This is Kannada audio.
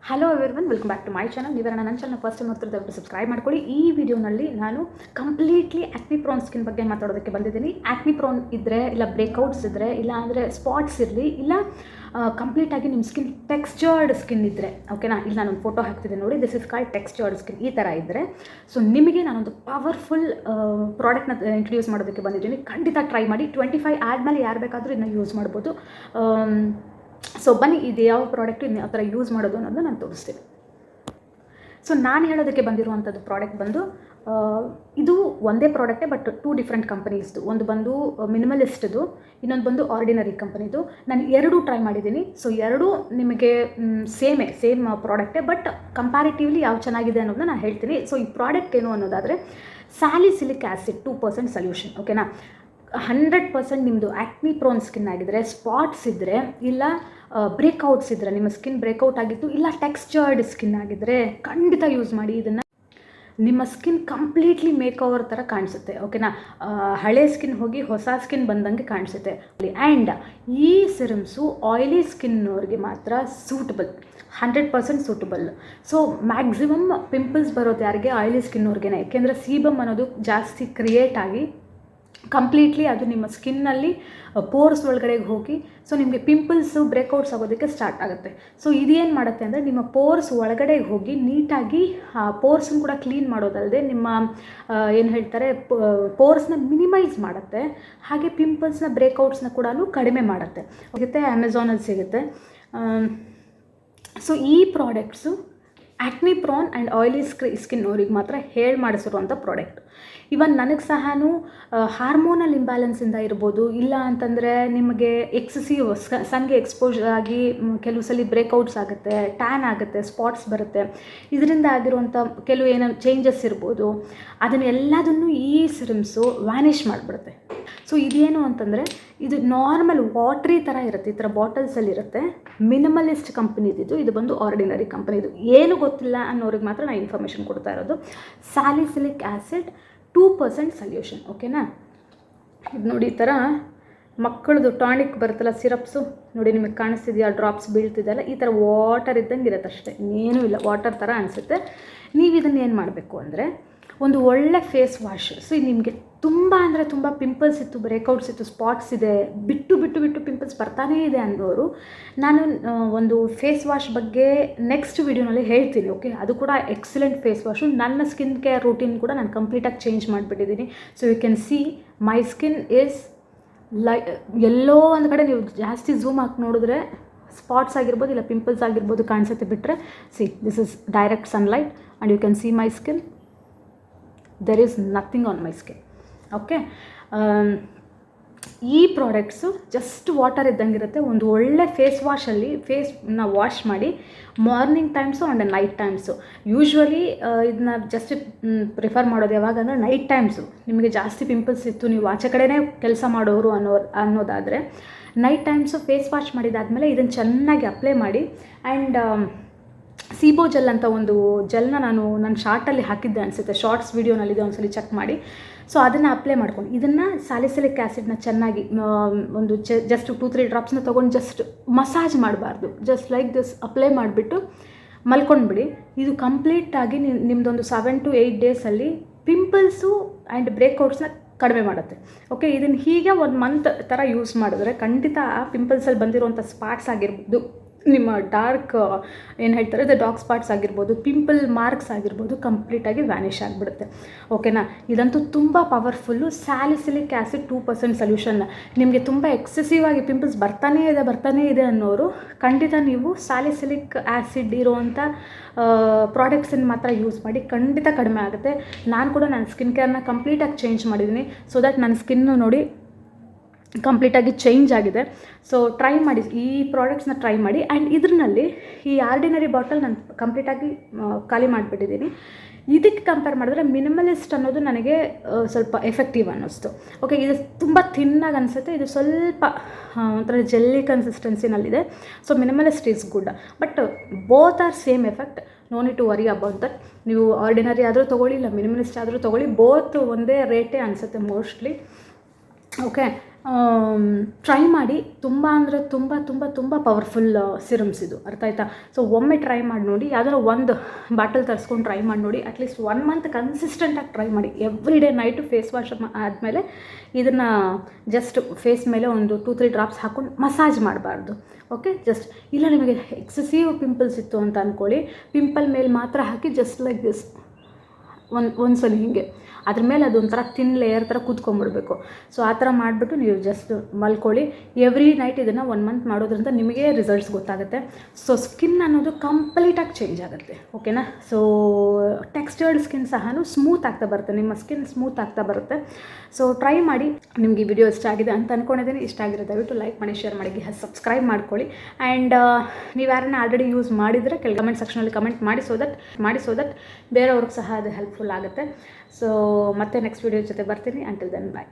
Hello everyone, welcome back to my channel. ನೀವೆಲ್ಲ ನನ್ನ ಚಾನಲ್ ಫಸ್ಟ್ ಟೈಮ್ ನೋಡ್ತಿರ್ತಾರೆ ಸಬ್ಸ್ಕ್ರೈಬ್ ಮಾಡ್ಕೊಳ್ಳಿ. ಈ ವಿಡಿಯೋನಲ್ಲಿ ನಾನು ಕಂಪ್ಲೀಟ್ಲಿ ಆ್ಯಕ್ನಿ ಪ್ರೋನ್ ಸ್ಕಿನ್ ಬಗ್ಗೆ ಮಾತಾಡೋದಕ್ಕೆ ಬಂದಿದ್ದೀನಿ. ಆ್ಯಕ್ನಿ ಪ್ರೋನ್ ಇದ್ದರೆ, ಇಲ್ಲ ಬ್ರೇಕ್ಔಟ್ಸ್ ಇದ್ದರೆ, ಇಲ್ಲ ಅಂದರೆ ಸ್ಪಾಟ್ಸ್ ಇರಲಿ, ಇಲ್ಲ ಕಂಪ್ಲೀಟಾಗಿ ನಿಮ್ಮ ಸ್ಕಿನ್ ಟೆಕ್ಸ್ಚರ್ಡ್ ಸ್ಕಿನ್ ಇದ್ದರೆ, ಓಕೆನಾ, ಇಲ್ಲಿ ನಾನೊಂದು ಫೋಟೋ ಹಾಕ್ತಿದ್ದೆ ನೋಡಿ, this is called textured skin. ಈ ಥರ ಇದ್ದರೆ ಸೊ ನಿಮಗೆ ನಾನೊಂದು ಪವರ್ಫುಲ್ ಪ್ರಾಡಕ್ಟ್ನ ಇಂಟ್ರೊಡ್ಯೂಸ್ ಮಾಡೋದಕ್ಕೆ ಬಂದಿದ್ದೀನಿ. ಖಂಡಿತ ಟ್ರೈ ಮಾಡಿ. 25 ಆದಮೇಲೆ ಯಾರು ಬೇಕಾದರೂ ಇದನ್ನ ಯೂಸ್ ಮಾಡ್ಬೋದು. ಸೊ ಬನ್ನಿ, ಇದು ಯಾವ ಪ್ರಾಡಕ್ಟು ಇನ್ನು ಯಾವ ಥರ ಯೂಸ್ ಮಾಡೋದು ಅನ್ನೋದನ್ನ ನಾನು ತೋರಿಸ್ತೀನಿ. ಸೊ ನಾನು ಹೇಳೋದಕ್ಕೆ ಬಂದಿರುವಂಥದ್ದು ಪ್ರಾಡಕ್ಟ್ ಬಂದು ಇದು ಒಂದೇ ಪ್ರಾಡಕ್ಟೇ, ಬಟ್ 2 ಡಿಫ್ರೆಂಟ್ ಕಂಪನೀಸ್ದು. ಒಂದು ಬಂದು ಮಿನಿಮಲಿಸ್ಟ್ದು, ಇನ್ನೊಂದು ಬಂದು ಆರ್ಡಿನರಿ ಕಂಪನಿದು. ನಾನು ಎರಡೂ ಟ್ರೈ ಮಾಡಿದ್ದೀನಿ. ಸೊ ಎರಡೂ ನಿಮಗೆ ಸೇಮ್ ಪ್ರಾಡಕ್ಟೇ, ಬಟ್ ಕಂಪ್ಯಾರಿಟಿವ್ಲಿ ಯಾವ ಚೆನ್ನಾಗಿದೆ ಅನ್ನೋದನ್ನ ನಾನು ಹೇಳ್ತೀನಿ. ಸೊ ಈ ಪ್ರಾಡಕ್ಟ್ ಏನು ಅನ್ನೋದಾದರೆ ಸ್ಯಾಲಿಸಿಲಿಕ್ ಆ್ಯಸಿಡ್ 2% ಸೊಲ್ಯೂಷನ್, ಓಕೆನಾ. 100% ನಿಮ್ಮದು ಆ್ಯಕ್ನಿ ಪ್ರೋನ್ ಸ್ಕಿನ್ ಆಗಿದ್ದರೆ, ಸ್ಪಾಟ್ಸ್ ಇದ್ದರೆ, ಇಲ್ಲ ಬ್ರೇಕ್ಔಟ್ಸ್ ಇದ್ದರೆ, ನಿಮ್ಮ ಸ್ಕಿನ್ ಬ್ರೇಕ್ಔಟ್ ಆಗಿತ್ತು, ಇಲ್ಲ ಟೆಕ್ಸ್ಚರ್ಡ್ ಸ್ಕಿನ್ ಆಗಿದ್ದರೆ ಖಂಡಿತ ಯೂಸ್ ಮಾಡಿ. ಇದನ್ನು ನಿಮ್ಮ ಸ್ಕಿನ್ ಕಂಪ್ಲೀಟ್ಲಿ ಮೇಕ್ ಓವರ್ ಥರ ಕಾಣಿಸುತ್ತೆ, ಓಕೆನಾ. ಹಳೆ ಸ್ಕಿನ್ ಹೋಗಿ ಹೊಸ ಸ್ಕಿನ್ ಬಂದಂಗೆ ಕಾಣಿಸುತ್ತೆ. ಆ್ಯಂಡ್ ಈ ಸಿರಮ್ಸು ಆಯಿಲಿ ಸ್ಕಿನ್ನವ್ರಿಗೆ ಮಾತ್ರ suitable, 100% suitable. So maximum pimples ಬರೋದು ಯಾರಿಗೆ? ಆಯಿಲಿ ಸ್ಕಿನ್ನವ್ರಿಗೇ. ಯಾಕೆಂದರೆ ಸೀಬಮ್ ಅನ್ನೋದು ಜಾಸ್ತಿ ಕ್ರಿಯೇಟ್ ಆಗಿ ಕಂಪ್ಲೀಟ್ಲಿ ಅದು ನಿಮ್ಮ ಸ್ಕಿನ್ನಲ್ಲಿ ಪೋರ್ಸ್ ಒಳಗಡೆಗೆ ಹೋಗಿ ಸೊ ನಿಮಗೆ ಪಿಂಪಲ್ಸು ಬ್ರೇಕ್ಔಟ್ಸ್ ಆಗೋದಕ್ಕೆ ಸ್ಟಾರ್ಟ್ ಆಗುತ್ತೆ. ಸೊ ಇದೇನು ಮಾಡುತ್ತೆ ಅಂದರೆ ನಿಮ್ಮ ಪೋರ್ಸ್ ಒಳಗಡೆಗೆ ಹೋಗಿ ನೀಟಾಗಿ ಪೋರ್ಸನ್ನು ಕೂಡ ಕ್ಲೀನ್ ಮಾಡೋದಲ್ಲದೆ ನಿಮ್ಮ ಏನು ಹೇಳ್ತಾರೆ ಪೋರ್ಸ್ನ ಮಿನಿಮೈಸ್ ಮಾಡುತ್ತೆ. ಹಾಗೆ ಪಿಂಪಲ್ಸ್ನ ಬ್ರೇಕ್ಔಟ್ಸ್ನ ಕೂಡ ಕಡಿಮೆ ಮಾಡುತ್ತೆ. ಸಿಗುತ್ತೆ, ಅಮೆಝಾನಲ್ಲಿ ಸಿಗುತ್ತೆ. ಸೊ ಈ products acne prone and oily skin ಅವ್ರಿಗೆ ಮಾತ್ರ ಹೇಳಿ ಮಾಡಿಸಿರುವಂಥ ಪ್ರಾಡಕ್ಟ್. ಇವನ್ ನನಗೆ ಸಹ ಹಾರ್ಮೋನಲ್ ಇಂಬ್ಯಾಲೆನ್ಸಿಂದ ಇರ್ಬೋದು, ಇಲ್ಲ ಅಂತಂದರೆ ನಿಮಗೆ ಎಕ್ಸಸಿವ್ ಸನ್ಗೆ ಎಕ್ಸ್ಪೋಜರ್ ಆಗಿ ಕೆಲವು ಸಲ ಬ್ರೇಕ್ಔಟ್ಸ್ ಆಗುತ್ತೆ, ಟ್ಯಾನ್ ಆಗುತ್ತೆ, ಸ್ಪಾಟ್ಸ್ ಬರುತ್ತೆ, ಇದರಿಂದ ಆಗಿರುವಂಥ ಕೆಲವು ಏನೋ ಚೇಂಜಸ್ ಇರ್ಬೋದು, ಅದನ್ನೆಲ್ಲದನ್ನು ಈ ಸಿರಮ್ಸು ವ್ಯಾನಿಷ್ ಮಾಡಿಬಿಡುತ್ತೆ. ಸೊ ಇದೇನು ಅಂತಂದರೆ ಇದು ನಾರ್ಮಲ್ ವಾಟ್ರಿ ಥರ ಇರುತ್ತೆ, ಈ ಥರ ಬಾಟಲ್ಸಲ್ಲಿರುತ್ತೆ. ಮಿನಿಮಲಿಸ್ಟ್ ಕಂಪ್ನಿದಿದ್ದು, ಇದು ಬಂದು ಆರ್ಡಿನರಿ ಕಂಪ್ನಿದು. ಏನು ಗೊತ್ತಿಲ್ಲ ಅನ್ನೋರಿಗೆ ಮಾತ್ರ ನಾನು ಇನ್ಫಾರ್ಮೇಷನ್ ಕೊಡ್ತಾ ಇರೋದು. ಸ್ಯಾಲಿಸಿಲಿಕ್ ಆ್ಯಸಿಡ್ 2% ಸೊಲ್ಯೂಷನ್, ಓಕೆನಾ. ಇದು ನೋಡಿ, ಈ ಥರ ಮಕ್ಕಳದು ಟಾನಿಕ್ ಬರುತ್ತಲ್ಲ, ಸಿರಪ್ಸು ನೋಡಿ, ನಿಮಗೆ ಕಾಣಿಸ್ತಿದೆಯಾ, ಡ್ರಾಪ್ಸ್ ಬೀಳ್ತಿದೆಯಲ್ಲ, ಈ ಥರ ವಾಟರ್ ಇದ್ದಂಗೆ ಇರುತ್ತೆ ಅಷ್ಟೇ, ಏನೂ ಇಲ್ಲ, ವಾಟರ್ ಥರ ಅನಿಸುತ್ತೆ. ನೀವು ಇದನ್ನು ಏನು ಮಾಡಬೇಕು ಅಂದರೆ ಒಂದು ಒಳ್ಳೆ ಫೇಸ್ ವಾಶ್. ಸೊ ಇದು ನಿಮಗೆ ತುಂಬ ಅಂದರೆ ತುಂಬ ಪಿಂಪಲ್ಸ್ ಇತ್ತು, ಬ್ರೇಕ್ಔಟ್ಸ್ ಇತ್ತು, ಸ್ಪಾಟ್ಸ್ ಇದೆ, ಬಿಟ್ಟು ಪಿಂಪಲ್ಸ್ ಬರ್ತಾನೇ ಇದೆ ಅನ್ನೋರು, ನಾನು ಒಂದು ಫೇಸ್ ವಾಶ್ ಬಗ್ಗೆ ನೆಕ್ಸ್ಟ್ ವಿಡಿಯೋನಲ್ಲಿ ಹೇಳ್ತೀನಿ, ಓಕೆ. ಅದು ಕೂಡ ಎಕ್ಸಲೆಂಟ್ ಫೇಸ್ ವಾಶು. ನನ್ನ ಸ್ಕಿನ್ ಕೇರ್ ರೂಟೀನ್ ಕೂಡ ನಾನು ಕಂಪ್ಲೀಟಾಗಿ ಚೇಂಜ್ ಮಾಡಿಬಿಟ್ಟಿದ್ದೀನಿ. So you can see my skin is ಎಲ್ಲೋ ಒಂದು ಕಡೆ ನೀವು ಜಾಸ್ತಿ ಝೂಮ್ ಹಾಕಿ ನೋಡಿದ್ರೆ ಸ್ಪಾಟ್ಸ್ ಆಗಿರ್ಬೋದು, ಇಲ್ಲ ಪಿಂಪಲ್ಸ್ ಆಗಿರ್ಬೋದು ಕಾಣಿಸುತ್ತೆ. ಬಿಟ್ಟರೆ this is direct sunlight and you can see my skin. there is nothing on my skin, okay. ಈ ಪ್ರಾಡಕ್ಟ್ಸು ಜಸ್ಟ್ ವಾಟರ್ ಇದ್ದಂಗಿರುತ್ತೆ. ಒಂದು ಒಳ್ಳೆ ಫೇಸ್ ವಾಶಲ್ಲಿ ಫೇಸ್ನ ವಾಶ್ ಮಾಡಿ morning times and night times. Usually ಇದನ್ನ ಜಸ್ಟ್ ಪ್ರಿಫರ್ ಮಾಡೋದು ಯಾವಾಗ ಅಂದರೆ ನೈಟ್ ಟೈಮ್ಸು. ನಿಮಗೆ ಜಾಸ್ತಿ ಪಿಂಪಲ್ಸ್ ಇತ್ತು, ನೀವು ಆಚೆ ಕಡೆನೇ ಕೆಲಸ ಮಾಡೋರು ಅನ್ನೋದಾದರೆ ನೈಟ್ ಟೈಮ್ಸು ಫೇಸ್ ವಾಶ್ ಮಾಡಿದಾದಮೇಲೆ ಇದನ್ನು ಚೆನ್ನಾಗಿ ಅಪ್ಲೈ ಮಾಡಿ. ಆ್ಯಂಡ್ ಸೀಬೋ ಜೆಲ್ ಅಂತ ಒಂದು ಜೆಲ್ನ ನನ್ನ ಶಾರ್ಟಲ್ಲಿ ಹಾಕಿದ್ದೆ ಅನಿಸುತ್ತೆ, ಶಾರ್ಟ್ಸ್ ವೀಡಿಯೋನಲ್ಲಿದೆ, ಒಂದ್ಸಲಿ ಚೆಕ್ ಮಾಡಿ. ಸೊ ಅದನ್ನು ಅಪ್ಲೈ ಮಾಡ್ಕೊಂಡು ಇದನ್ನು ಸ್ಯಾಲಿಸಿಲಿಕ್ ಆ್ಯಸಿಡ್ನ ಚೆನ್ನಾಗಿ ಒಂದು ಜಸ್ಟ್ 2-3 ಡ್ರಾಪ್ಸ್ನ ತೊಗೊಂಡು ಜಸ್ಟ್ ಮಸಾಜ್ ಮಾಡಬಾರ್ದು, ಜಸ್ಟ್ ಲೈಕ್ ದಿಸ್ ಅಪ್ಲೈ ಮಾಡಿಬಿಟ್ಟು ಮಲ್ಕೊಂಡ್ಬಿಡಿ. ಇದು ಕಂಪ್ಲೀಟಾಗಿ ನಿಮ್ಮದೊಂದು 7 to 8 ಡೇಸಲ್ಲಿ ಪಿಂಪಲ್ಸು ಆ್ಯಂಡ್ ಬ್ರೇಕ್ಔಟ್ಸ್ನ ಕಡಿಮೆ ಮಾಡುತ್ತೆ, ಓಕೆ. ಇದನ್ನು ಹೀಗೆ 1 ಮಂತ್ ಥರ ಯೂಸ್ ಮಾಡಿದ್ರೆ ಖಂಡಿತ ಆ ಪಿಂಪಲ್ಸಲ್ಲಿ ಬಂದಿರುವಂಥ ಸ್ಪಾಟ್ಸ್ ಆಗಿರ್ಬೋದು, ನಿಮ್ಮ ಡಾರ್ಕ್ ಏನು ಹೇಳ್ತಾರೆ ಅದು ಡಾರ್ಕ್ ಸ್ಪಾಟ್ಸ್ ಆಗಿರ್ಬೋದು, ಪಿಂಪಲ್ ಮಾರ್ಕ್ಸ್ ಆಗಿರ್ಬೋದು, ಕಂಪ್ಲೀಟಾಗಿ ವ್ಯಾನಿಷ್ ಆಗಿಬಿಡುತ್ತೆ, ಓಕೆನಾ. ಇದಂತೂ ತುಂಬ ಪವರ್ಫುಲ್ಲು ಸ್ಯಾಲಿಸಿಲಿಕ್ ಆ್ಯಸಿಡ್ 2% ಸೊಲ್ಯೂಷನ್. ನಿಮಗೆ ತುಂಬ ಎಕ್ಸೆಸಿವ್ ಆಗಿ ಪಿಂಪಲ್ಸ್ ಬರ್ತಾನೇ ಇದೆ ಅನ್ನೋರು ಖಂಡಿತ ನೀವು ಸ್ಯಾಲಿಸಿಲಿಕ್ ಆ್ಯಸಿಡ್ ಇರುವಂಥ ಪ್ರಾಡಕ್ಟ್ಸನ್ನು ಮಾತ್ರ ಯೂಸ್ ಮಾಡಿ, ಖಂಡಿತ ಕಡಿಮೆ ಆಗುತ್ತೆ. ನಾನು ಕೂಡ ನನ್ನ ಸ್ಕಿನ್ ಕೇರ್ನ ಕಂಪ್ಲೀಟಾಗಿ ಚೇಂಜ್ ಮಾಡಿದ್ದೀನಿ, ಸೊ ದಟ್ ನನ್ನ ಸ್ಕಿನ್ನು ನೋಡಿ ಕಂಪ್ಲೀಟಾಗಿ ಚೇಂಜ್ ಆಗಿದೆ. ಸೊ ಟ್ರೈ ಮಾಡಿ, ಈ ಪ್ರಾಡಕ್ಟ್ಸ್ನ ಟ್ರೈ ಮಾಡಿ. ಆ್ಯಂಡ್ ಇದರಲ್ಲಿ ಈ ಆರ್ಡಿನರಿ ಬಾಟಲ್ ನಾನು ಕಂಪ್ಲೀಟಾಗಿ ಖಾಲಿ ಮಾಡಿಬಿಟ್ಟಿದ್ದೀನಿ. ಇದಕ್ಕೆ ಕಂಪೇರ್ ಮಾಡಿದ್ರೆ ಮಿನಿಮಲಿಸ್ಟ್ ಅನ್ನೋದು ನನಗೆ ಸ್ವಲ್ಪ ಎಫೆಕ್ಟಿವ್ ಅನ್ನಿಸ್ತು, ಓಕೆ. ಇದು ತುಂಬ ಥಿನ್ನಾಗಿ ಅನಿಸುತ್ತೆ, ಇದು ಸ್ವಲ್ಪ ಒಂಥರ ಜೆಲ್ಲಿ ಕನ್ಸಿಸ್ಟೆನ್ಸಿನಲ್ಲಿದೆ. So minimalist is good, but both are same effect. No need to worry about that. ನೀವು ಆರ್ಡಿನರಿ ಆದರೂ ತೊಗೊಳ್ಳಿ, ಇಲ್ಲ ಮಿನಿಮಲಿಸ್ಟ್ ಆದರೂ ತೊಗೊಳ್ಳಿ, ಬೋತ್ ಒಂದೇ ರೇಟೇ ಅನಿಸುತ್ತೆ ಮೋಸ್ಟ್ಲಿ, ಓಕೆ. ಟ್ರೈ ಮಾಡಿ. ತುಂಬ ಅಂದರೆ ತುಂಬ ತುಂಬ ತುಂಬ ಪವರ್ಫುಲ್ ಸಿರಮ್ಸ್ ಇದು, ಅರ್ಥ ಆಯ್ತಾ? ಸೊ ಒಮ್ಮೆ ಟ್ರೈ ಮಾಡಿ ನೋಡಿ, ಯಾವ್ದಾದ್ರು ಒಂದು ಬಾಟಲ್ ತರಿಸ್ಕೊಂಡು ಟ್ರೈ ಮಾಡಿ ನೋಡಿ. ಅಟ್ಲೀಸ್ಟ್ 1 ಮಂತ್ ಕನ್ಸಿಸ್ಟೆಂಟಾಗಿ ಟ್ರೈ ಮಾಡಿ. Every day night face wash ಆದಮೇಲೆ ಇದನ್ನು ಜಸ್ಟ್ ಫೇಸ್ ಮೇಲೆ ಒಂದು 2-3 ಡ್ರಾಪ್ಸ್ ಹಾಕ್ಕೊಂಡು ಮಸಾಜ್ ಮಾಡಬಾರ್ದು. ಓಕೆ, ಜಸ್ಟ್ ಇಲ್ಲ ನಿಮಗೆ ಎಕ್ಸೆಸಿವ್ ಪಿಂಪಲ್ಸ್ ಇತ್ತು ಅಂತ ಅಂದ್ಕೊಳ್ಳಿ, ಪಿಂಪಲ್ ಮೇಲೆ ಮಾತ್ರ ಹಾಕಿ ಜಸ್ಟ್ ಲೈಕ್ ದಿಸ್ ಒಂದ್ಸಲ ಹೀಗೆ ಅದ್ರ ಮೇಲೆ ಅದೊಂಥರ ಥಿನ್ ಲೇಯರ್ ಥರ ಕೂತ್ಕೊಂಡ್ಬಿಡ್ಬೇಕು. ಸೊ ಆ ಥರ ಮಾಡಿಬಿಟ್ಟು ನೀವು ಜಸ್ಟ್ ಮಲ್ಕೊಳ್ಳಿ. ಎವ್ರಿ ನೈಟ್ ಇದನ್ನು 1 ಮಂತ್ ಮಾಡೋದ್ರಿಂದ ನಿಮಗೆ ರಿಸಲ್ಟ್ಸ್ ಗೊತ್ತಾಗುತ್ತೆ. ಸೊ ಸ್ಕಿನ್ ಅನ್ನೋದು ಕಂಪ್ಲೀಟಾಗಿ ಚೇಂಜ್ ಆಗುತ್ತೆ. ಓಕೆನಾ? ಸೊ ಟೆಕ್ಸ್ಚರ್ಡ್ ಸ್ಕಿನ್ ಸಹ ಸ್ಮೂತ್ ಆಗ್ತಾ ಬರುತ್ತೆ, ನಿಮ್ಮ ಸ್ಕಿನ್ ಸ್ಮೂತ್ ಆಗ್ತಾ ಬರುತ್ತೆ. ಸೊ ಟ್ರೈ ಮಾಡಿ. ನಿಮಗೆ ಈ ವಿಡಿಯೋ ಇಷ್ಟ ಆಗಿದೆ ಅಂತ ಅಂದ್ಕೊಂಡಿದ್ದೀನಿ. ಇಷ್ಟ ಆಗಿದೆ ದಯವಿಟ್ಟು ಲೈಕ್ ಮಾಡಿ, ಶೇರ್ ಮಾಡಿ, ಸಬ್ಸ್ಕ್ರೈಬ್ ಮಾಡ್ಕೊಳ್ಳಿ. ಆ್ಯಂಡ್ ನೀವು ಯಾರನ್ನ ಆಲ್ರೆಡಿ ಯೂಸ್ ಮಾಡಿದರೆ ಕಮೆಂಟ್ ಸೆಕ್ಷನಲ್ಲಿ ಕಮೆಂಟ್ ಮಾಡಿ, ಸೊ ದಟ್ ಬೇರೆಯವ್ರಿಗೆ ಸಹ ಅದು ಹೆಲ್ಪ್ಫುಲ್ ಆಗುತ್ತೆ. ಸೊ ಮತ್ತೆ ನೆಕ್ಸ್ಟ್ ವಿಡಿಯೋ ಜೊತೆ ಬರ್ತೀನಿ. ಅಂಟಿಲ್ ದೆನ್ ಬಾಯ್.